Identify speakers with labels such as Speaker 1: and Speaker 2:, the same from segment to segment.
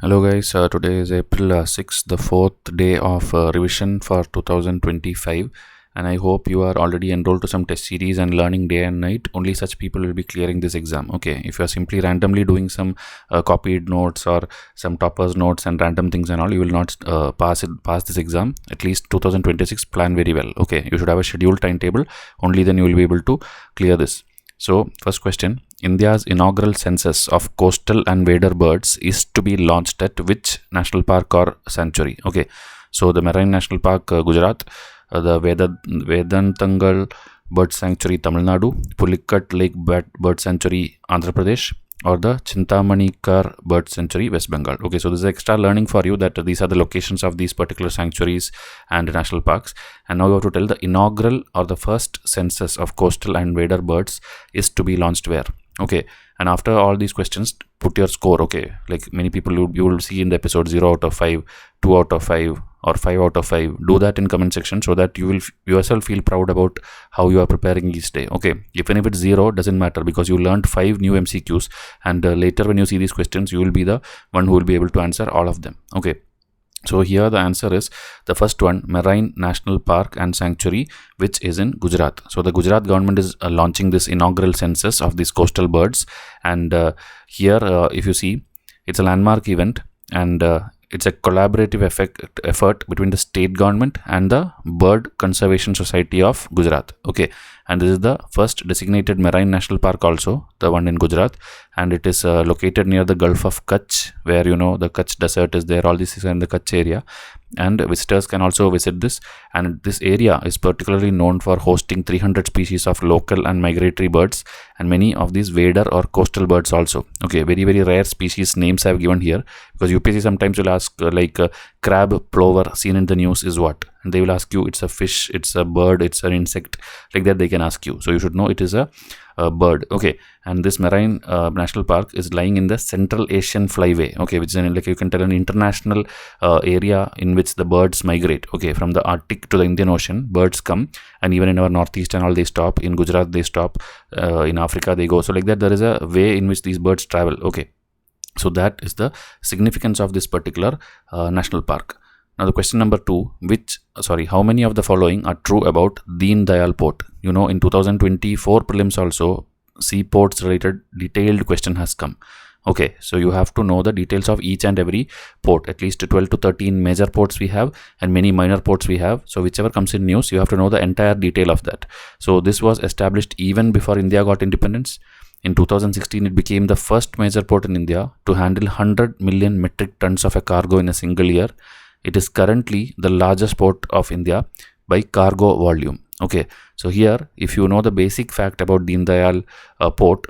Speaker 1: Hello guys, today is April 6th, the fourth day of revision for 2025, and I hope you are already enrolled to some test series and learning day and night. Only such people will be clearing this exam. Okay, if you are simply randomly doing some copied notes or some toppers notes and random things and all, you will not pass this exam. At least 2026, plan very well. Okay, you should have a scheduled timetable. Only then you will be able to clear this. So, first question. India's inaugural census of coastal and wader birds is to be launched at which national park or sanctuary? Okay, so the Marine National Park, Gujarat, the Vedantangal Bird Sanctuary, Tamil Nadu, Pulikat Lake Bird Sanctuary, Andhra Pradesh, or the Chintamani Bird Sanctuary, West Bengal. Okay, so this is extra learning for you that these are the locations of these particular sanctuaries and national parks. And now you have to tell the inaugural or the first census of coastal and wader birds is to be launched where? Okay, and after all these questions, put your score. Okay, like many people you will see in the episode 0 out of 5, 2 out of 5, or 5 out of 5. Do that in comment section so that you will yourself feel proud about how you are preparing each day. Okay, even if it's 0, doesn't matter, because you learned 5 new MCQs, and later when you see these questions, you will be the one who will be able to answer all of them. Okay, so here the answer is the first one, Marine National Park and Sanctuary, which is in Gujarat. So the Gujarat government is launching this inaugural census of these coastal birds, and here if you see, it's a landmark event, and it's a collaborative effort between the state government and the Bird Conservation Society of Gujarat. Okay, and this is the first designated marine national park also, the one in Gujarat, and it is located near the Gulf of Kutch, where the Kutch desert is there. All this is in the Kutch area, and visitors can also visit this, and this area is particularly known for hosting 300 species of local and migratory birds, and many of these wader or coastal birds also. Okay, very rare species names I have given here, because UPSC sometimes will ask crab plover seen in the news is what, and they will ask you it's a fish, it's a bird, it's an insect, like that they can ask you. So you should know it is a bird. Okay, and this marine national park is lying in the Central Asian Flyway. Okay, which is you can tell an international area in which the birds migrate. Okay, from the Arctic to the Indian Ocean, birds come, and even in our northeast and all they stop. In Gujarat they stop, in Africa they go. So like that there is a way in which these birds travel. Okay, so that is the significance of this particular national park. Now the question number 2, how many of the following are true about Deen Dayal Port? In 2024 prelims also, seaports related detailed question has come. Okay, so you have to know the details of each and every port. At least 12 to 13 major ports we have and many minor ports we have. So whichever comes in news, you have to know the entire detail of that. So this was established even before India got independence. In 2016, it became the first major port in India to handle 100 million metric tons of a cargo in a single year. It is currently the largest port of India by cargo volume. Okay, so here, if you know the basic fact about Deen Dayal port,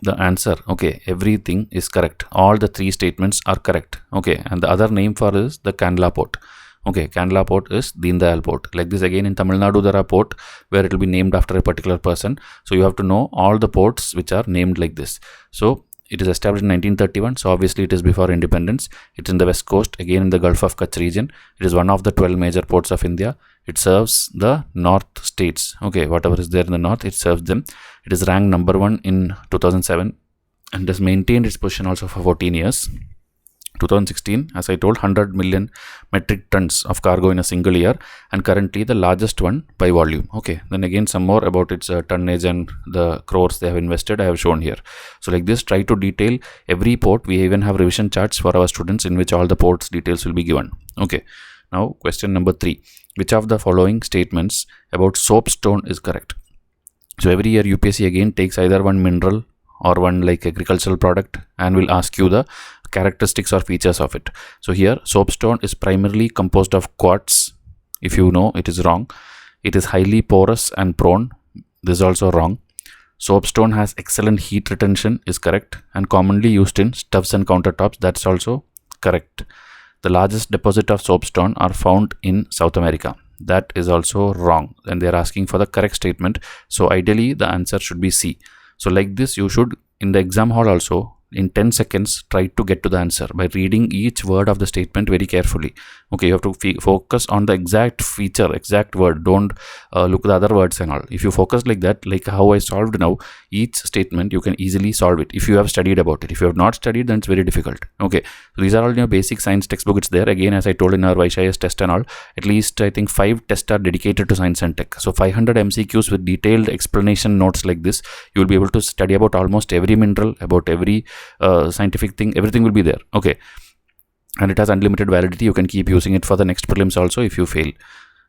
Speaker 1: the answer, okay, everything is correct. All the 3 statements are correct. Okay, and the other name for it is the Kandla port. Okay, Kandla port is Deen Dayal port. Like this again in Tamil Nadu, there are port where it will be named after a particular person. So you have to know all the ports which are named like this. So it is established in 1931, so obviously it is before independence. It's in the west coast, again in the Gulf of Kutch region. It is one of the 12 major ports of India. It serves the north states. Okay, whatever is there in the north, it serves them. It is ranked number 1 in 2007 and has maintained its position also for 14 years. 2016, as I told, 100 million metric tons of cargo in a single year, and currently the largest one by volume. Okay, then again some more about its tonnage and the crores they have invested I have shown here. So like this, try to detail every port. We even have revision charts for our students in which all the ports details will be given. Okay, now question number 3. Which of the following statements about soapstone is correct? So every year UPSC again takes either one mineral or one like agricultural product and will ask you the characteristics or features of it. So here soapstone is primarily composed of quartz. If you know, it is wrong. It is highly porous and prone. This is also wrong. Soapstone has excellent heat retention is correct, and commonly used in stuffs and countertops. That's also correct. The largest deposit of soapstone are found in South America. That is also wrong, and they are asking for the correct statement. So ideally the answer should be C. So like this, you should in the exam hall also in 10 seconds, try to get to the answer by reading each word of the statement very carefully. Okay, you have to focus on the exact feature, exact word. Don't look at the other words and all. If you focus like that, like how I solved now, each statement you can easily solve it if you have studied about it. If you have not studied, then it's very difficult. Okay, so these are all your basic science textbook. It's there again, as I told in our VYSH IAS test and all. At least I think 5 tests are dedicated to science and tech. So 500 MCQs with detailed explanation notes like this. You will be able to study about almost every mineral, about every scientific thing. Everything will be there. Okay, and it has unlimited validity. You can keep using it for the next prelims also if you fail.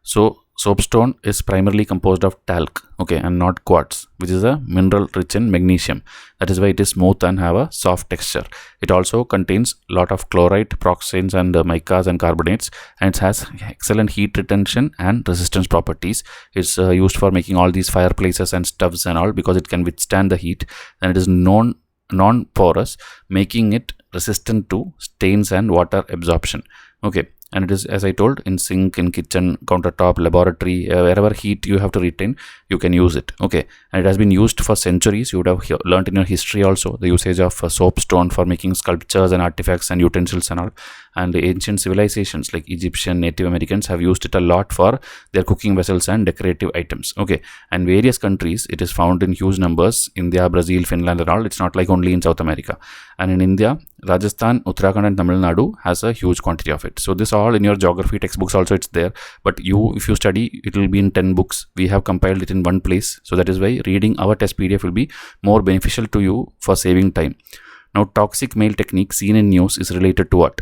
Speaker 1: So soapstone is primarily composed of talc, okay, and not quartz, which is a mineral rich in magnesium. That is why it is smooth and have a soft texture. It also contains a lot of chlorite, peroxides, and micas and carbonates, and it has excellent heat retention and resistance properties. It's used for making all these fireplaces and stoves and all, because it can withstand the heat, and it is non-porous, making it resistant to stains and water absorption. Okay, and it is, as I told, in sink, in kitchen, countertop, laboratory, wherever heat you have to retain, you can use it. Okay, and it has been used for centuries. You would have learnt in your history also the usage of soapstone for making sculptures and artifacts and utensils and all. And the ancient civilizations like Egyptian, Native Americans have used it a lot for their cooking vessels and decorative items. Okay, and various countries it is found in huge numbers. India, Brazil, Finland and all. It's not like only in South America. And in India, Rajasthan, Uttarakhand and Tamil Nadu has a huge quantity of it. So this all in your geography textbooks also it's there. But if you study, it will be in 10 books. We have compiled it in one place. So that is why reading our test PDF will be more beneficial to you for saving time. Now, toxic male technique seen in news is related to what?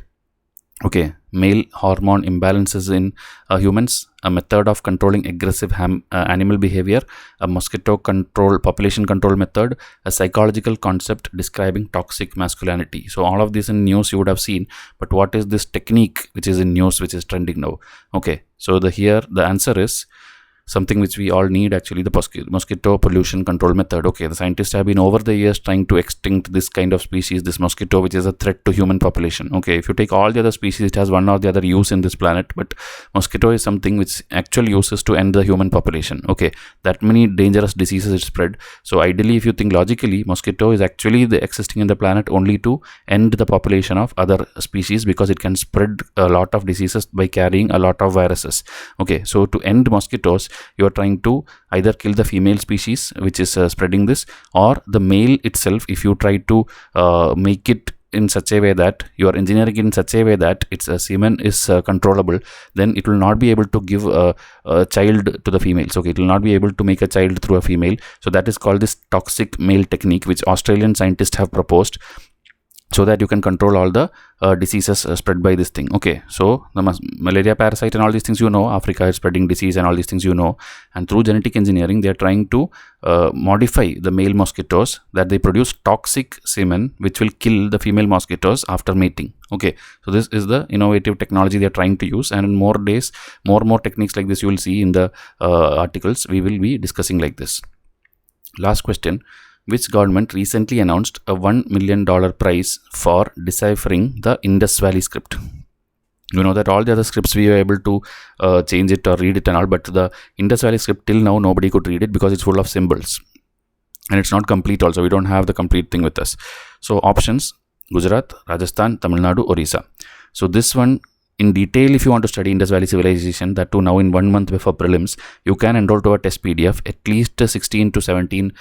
Speaker 1: Okay, male hormone imbalances in humans, a method of controlling aggressive animal behavior, a mosquito control, population control method, a psychological concept describing toxic masculinity. So all of this in news you would have seen, but what is this technique which is in news, which is trending now? Okay, so here the answer is something which we all need, actually, the mosquito pollution control method. Okay, the scientists have been over the years trying to extinct this kind of species, this mosquito, which is a threat to human population. Okay, if you take all the other species, it has one or the other use in this planet, but mosquito is something which actually uses to end the human population. Okay, that many dangerous diseases it spread. So ideally, if you think logically, mosquito is actually existing in the planet only to end the population of other species, because it can spread a lot of diseases by carrying a lot of viruses. Okay, so to end mosquitoes, you are trying to either kill the female species which is spreading this, or the male itself. If you try to make it in such a way that you are engineering it in such a way that its semen is controllable, then it will not be able to give a child to the females. Okay, it will not be able to make a child through a female. So that is called this toxic male technique, which Australian scientists have proposed, so that you can control all the diseases spread by this thing. Okay, so the malaria parasite and all these things, Africa is spreading disease and all these things, and through genetic engineering they are trying to modify the male mosquitoes, that they produce toxic semen which will kill the female mosquitoes after mating. Okay, so this is the innovative technology they are trying to use, and in more days, more techniques like this you will see in the articles we will be discussing like this. Last question. Which government recently announced a $1 million prize for deciphering the Indus Valley script? You know that all the other scripts we were able to change it or read it and all, but the Indus Valley script till now nobody could read it because it's full of symbols. And it's not complete also. We don't have the complete thing with us. So options: Gujarat, Rajasthan, Tamil Nadu, Orissa. So this one, in detail, if you want to study Indus Valley Civilization, that too now in 1 month before prelims, you can enroll to a test PDF. At least 16 to 17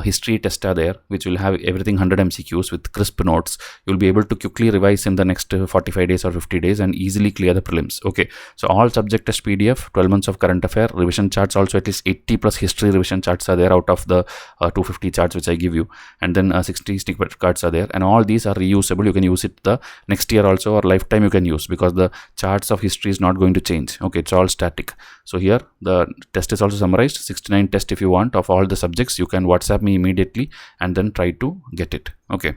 Speaker 1: history tests are there, which will have everything 100 MCQs with crisp notes. You'll be able to quickly revise in the next 45 days or 50 days and easily clear the prelims. Okay, so all subject test PDF, 12 months of current affair, revision charts also, at least 80 plus history revision charts are there out of the 250 charts which I give you, and then 60 snippet cards are there, and all these are reusable. You can use it the next year also, or lifetime you can use, because the charts of history is not going to change. Okay, it's all static. So here the test is also summarized, 69 tests if you want of all the subjects. You can WhatsApp me immediately and then try to get it. Okay,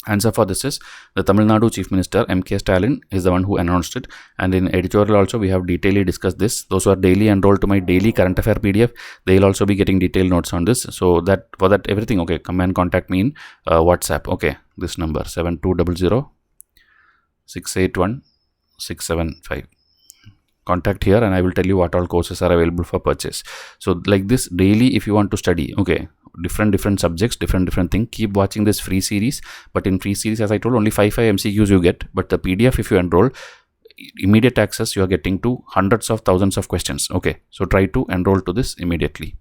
Speaker 1: answer for this is the Tamil Nadu Chief Minister M.K. Stalin is the one who announced it, and in editorial also we have detailedly discussed this. Those who are daily enrolled to my daily current affair PDF, they'll also be getting detailed notes on this. So that for that everything, okay, come and contact me in WhatsApp. Okay, this number 7200 681 675. Contact here and I will tell you what all courses are available for purchase. So like this daily, if you want to study, okay,
Speaker 2: different subjects, different thing. Keep watching this free series, but in free series, as I told, only 5 MCQs you get, but the PDF, if you enroll, immediate access, you are getting to hundreds of thousands of questions. Okay, so try to enroll to this immediately.